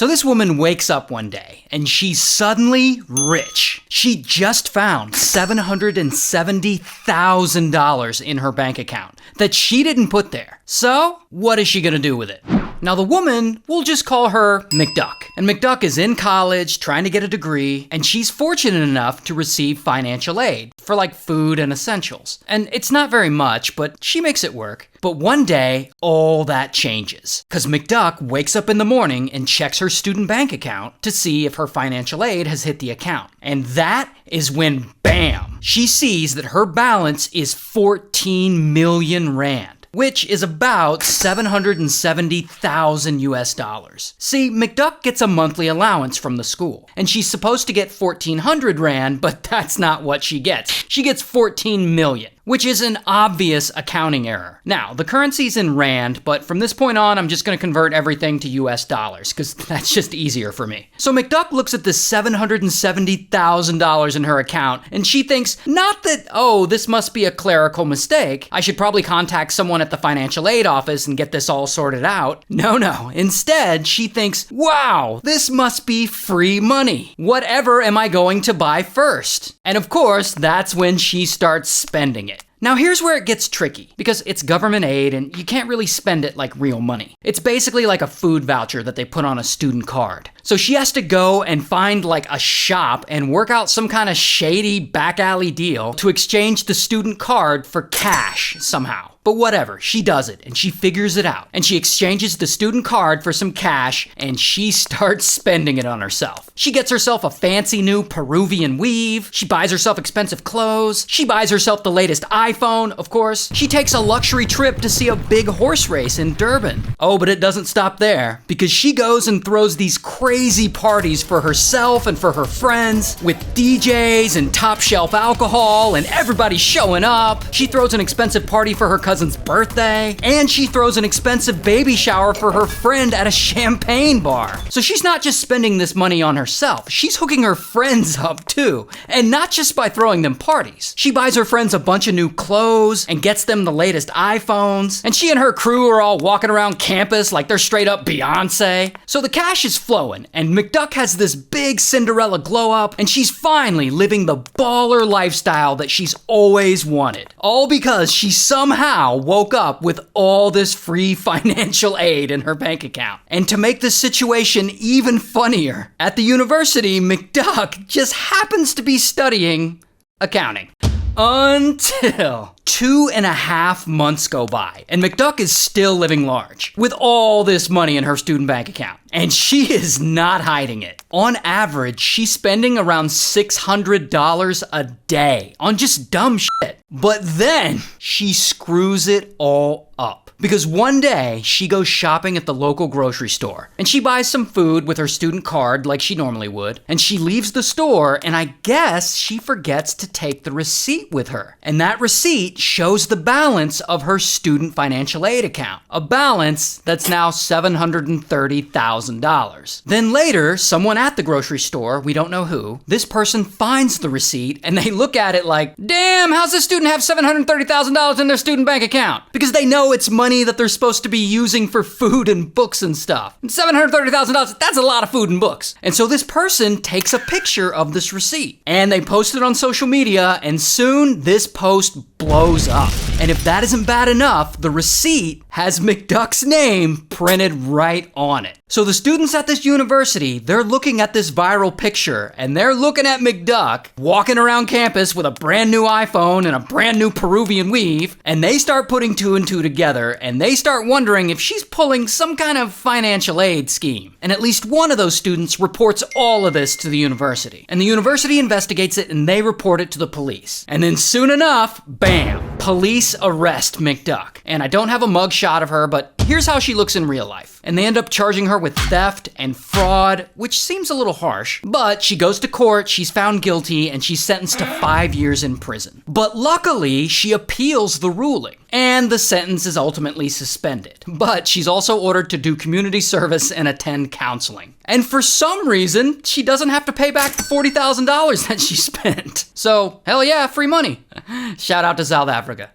So this woman wakes up one day and she's suddenly rich. She just found $770,000 in her bank account that she didn't put there. So what is she gonna do with it? Now the woman, we'll just call her McDuck. And McDuck is in college trying to get a degree, and she's fortunate enough to receive financial aid for like food and essentials. And it's not very much, but she makes it work. But one day, all that changes. Because McDuck wakes up in the morning and checks her student bank account to see if her financial aid has hit the account. And that is when, bam, she sees that her balance is 14 million rand. Which is about 770,000 US dollars. See, McDuck gets a monthly allowance from the school, and she's supposed to get 1,400 rand, but that's not what she gets. She gets 14 million, which is an obvious accounting error. Now, the currency's in rand, but from this point on, I'm just gonna convert everything to US dollars, because that's just easier for me. So McDuck looks at this $770,000 in her account, and she thinks, not that, oh, this must be a clerical mistake. I should probably contact someone at the financial aid office and get this all sorted out. No. Instead, she thinks, wow, this must be free money. Whatever am I going to buy first? And of course, that's when she starts spending it. Now here's where it gets tricky, because it's government aid and you can't really spend it like real money. It's basically like a food voucher that they put on a student card. So she has to go and find like a shop and work out some kind of shady back alley deal to exchange the student card for cash somehow. But whatever, she does it and she figures it out. And she exchanges the student card for some cash and she starts spending it on herself. She gets herself a fancy new Peruvian weave. She buys herself expensive clothes. She buys herself the latest iPhone, of course. She takes a luxury trip to see a big horse race in Durban. Oh, but it doesn't stop there, because she goes and throws these crazy parties for herself and for her friends with DJs and top shelf alcohol and everybody showing up. She throws an expensive party for her cousin's birthday, and she throws an expensive baby shower for her friend at a champagne bar. So she's not just spending this money on herself, she's hooking her friends up too. And not just by throwing them parties. She buys her friends a bunch of new clothes and gets them the latest iPhones, and she and her crew are all walking around campus like they're straight up Beyonce. So the cash is flowing, and McDuck has this big Cinderella glow up, and she's finally living the baller lifestyle that she's always wanted. All because she somehow woke up with all this free financial aid in her bank account. And to make this situation even funnier, at the university, McDuck just happens to be studying accounting. Until 2.5 months go by, and McDuck is still living large with all this money in her student bank account. And she is not hiding it. On average, she's spending around $600 a day on just dumb shit. But then she screws it all up. Because one day, she goes shopping at the local grocery store, and she buys some food with her student card like she normally would, and she leaves the store, and I guess she forgets to take the receipt with her. And that receipt shows the balance of her student financial aid account, a balance that's now $730,000. Then later, someone at the grocery store, we don't know who, this person finds the receipt, and they look at it like, damn, how's this student have $730,000 in their student bank account? Because they know it's money that they're supposed to be using for food and books and stuff. And $730,000, that's a lot of food and books. And so this person takes a picture of this receipt and they post it on social media, and soon this post blows up. And if that isn't bad enough, the receipt has McDuck's name printed right on it. So the students at this university, they're looking at this viral picture and they're looking at McDuck walking around campus with a brand new iPhone and a brand new Peruvian weave, and they start putting two and two together and they start wondering if she's pulling some kind of financial aid scheme. And at least one of those students reports all of this to the university. And the university investigates it and they report it to the police. And then soon enough, bam, police arrest McDuck. And I don't have a mug shot of her, but here's how she looks in real life. And they end up charging her with theft and fraud, which seems a little harsh. But she goes to court, she's found guilty, and she's sentenced to 5 years in prison. But luckily, she appeals the ruling, and the sentence is ultimately suspended. But she's also ordered to do community service and attend counseling. And for some reason, she doesn't have to pay back the $40,000 that she spent. So, hell yeah, free money. Shout out to South Africa.